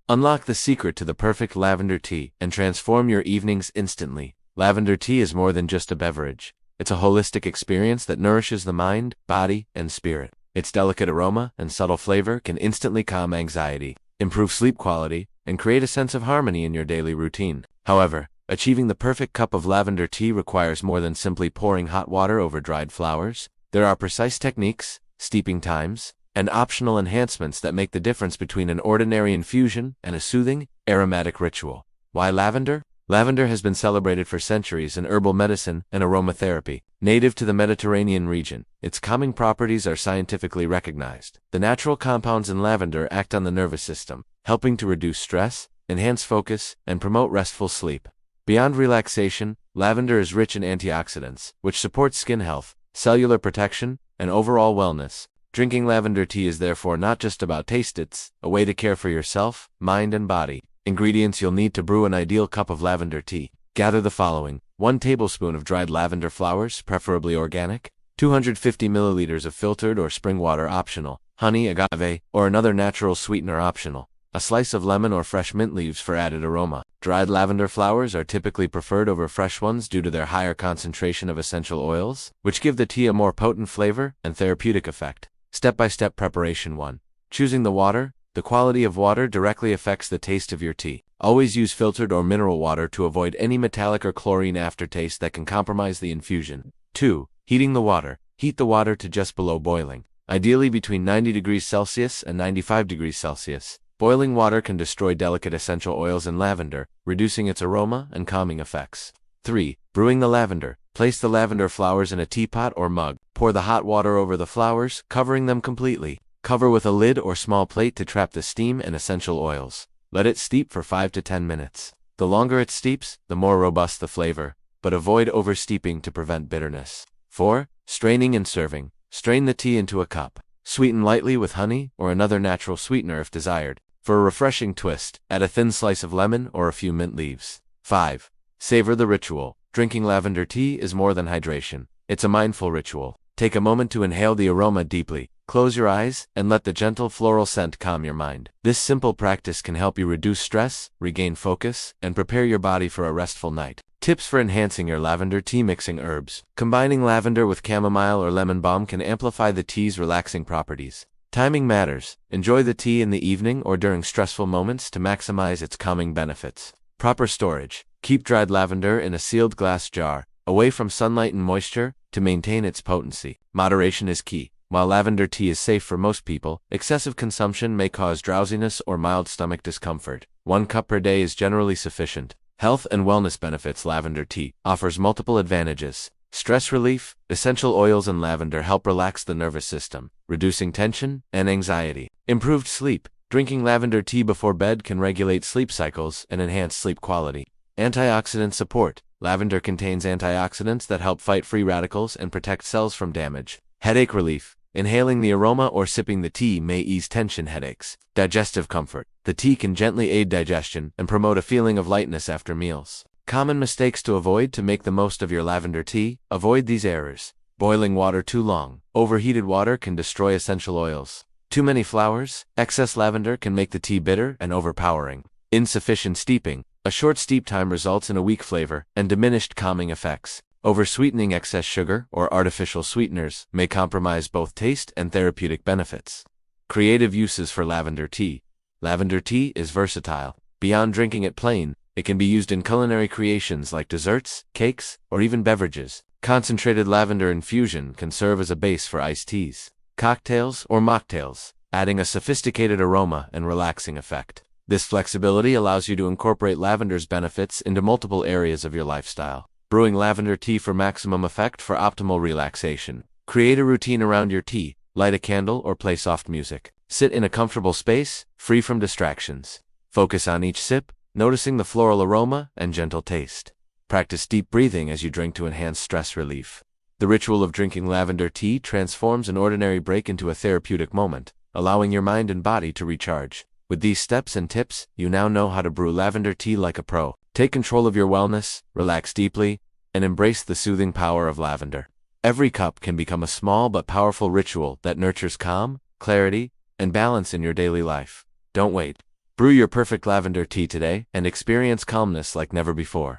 Unlock the secret to the perfect lavender tea and transform your evenings instantly. Lavender tea is more than just a beverage. It's a holistic experience that nourishes the mind, body, and spirit. Its delicate aroma and subtle flavor can instantly calm anxiety, improve sleep quality, and create a sense of harmony in your daily routine. However, achieving the perfect cup of lavender tea requires more than simply pouring hot water over dried flowers. There are precise techniques, steeping times, and optional enhancements that make the difference between an ordinary infusion and a soothing, aromatic ritual. Why lavender? Lavender has been celebrated for centuries in herbal medicine and aromatherapy. Native to the Mediterranean region, its calming properties are scientifically recognized. The natural compounds in lavender act on the nervous system, helping to reduce stress, enhance focus, and promote restful sleep. Beyond relaxation, lavender is rich in antioxidants, which support skin health, cellular protection, and overall wellness. Drinking lavender tea is therefore not just about taste, it's a way to care for yourself, mind, and body. Ingredients you'll need to brew an ideal cup of lavender tea. Gather the following: 1 tablespoon of dried lavender flowers, preferably organic, 250 milliliters of filtered or spring water optional, honey, agave, or another natural sweetener optional, a slice of lemon or fresh mint leaves for added aroma. Dried lavender flowers are typically preferred over fresh ones due to their higher concentration of essential oils, which give the tea a more potent flavor and therapeutic effect. Step-by-step preparation. 1. Choosing the water. The quality of water directly affects the taste of your tea. Always use filtered or mineral water to avoid any metallic or chlorine aftertaste that can compromise the infusion. 2. Heating the water. Heat the water to just below boiling, ideally between 90 degrees Celsius and 95 degrees Celsius. Boiling water can destroy delicate essential oils in lavender, reducing its aroma and calming effects. 3. Brewing the lavender. Place the lavender flowers in a teapot or mug. Pour the hot water over the flowers, covering them completely. Cover with a lid or small plate to trap the steam and essential oils. Let it steep for 5 to 10 minutes. The longer it steeps, the more robust the flavor, but avoid oversteeping to prevent bitterness. 4. Straining and serving. Strain the tea into a cup. Sweeten lightly with honey or another natural sweetener if desired. For a refreshing twist, add a thin slice of lemon or a few mint leaves. 5. Savor the ritual. Drinking lavender tea is more than hydration. It's a mindful ritual. Take a moment to inhale the aroma deeply. Close your eyes and let the gentle floral scent calm your mind. This simple practice can help you reduce stress, regain focus, and prepare your body for a restful night. Tips for enhancing your lavender tea. Mixing herbs. Combining lavender with chamomile or lemon balm can amplify the tea's relaxing properties. Timing matters. Enjoy the tea in the evening or during stressful moments to maximize its calming benefits. Proper storage. Keep dried lavender in a sealed glass jar, away from sunlight and moisture, to maintain its potency. Moderation is key. While lavender tea is safe for most people, excessive consumption may cause drowsiness or mild stomach discomfort. 1 cup per day is generally sufficient. Health and wellness benefits. Lavender tea offers multiple advantages. Stress relief. Essential oils in lavender help relax the nervous system, reducing tension and anxiety. Improved sleep. Drinking lavender tea before bed can regulate sleep cycles and enhance sleep quality. Antioxidant support. Lavender contains antioxidants that help fight free radicals and protect cells from damage. Headache relief. Inhaling the aroma or sipping the tea may ease tension headaches. Digestive comfort. The tea can gently aid digestion and promote a feeling of lightness after meals. Common mistakes to avoid to make the most of your lavender tea. Avoid these errors. Boiling water too long. Overheated water can destroy essential oils. Too many flowers. Excess lavender can make the tea bitter and overpowering. Insufficient steeping. A short steep time results in a weak flavor and diminished calming effects. Oversweetening. Excess sugar or artificial sweeteners may compromise both taste and therapeutic benefits. Creative uses for lavender tea. Lavender tea is versatile. Beyond drinking it plain, it can be used in culinary creations like desserts, cakes, or even beverages. Concentrated lavender infusion can serve as a base for iced teas, cocktails, or mocktails, adding a sophisticated aroma and relaxing effect. This flexibility allows you to incorporate lavender's benefits into multiple areas of your lifestyle. Brewing lavender tea for maximum effect. For optimal relaxation, create a routine around your tea. Light a candle or play soft music. Sit in a comfortable space, free from distractions. Focus on each sip, noticing the floral aroma and gentle taste. Practice deep breathing as you drink to enhance stress relief. The ritual of drinking lavender tea transforms an ordinary break into a therapeutic moment, allowing your mind and body to recharge. With these steps and tips, you now know how to brew lavender tea like a pro. Take control of your wellness, relax deeply, and embrace the soothing power of lavender. Every cup can become a small but powerful ritual that nurtures calm, clarity, and balance in your daily life. Don't wait. Brew your perfect lavender tea today and experience calmness like never before.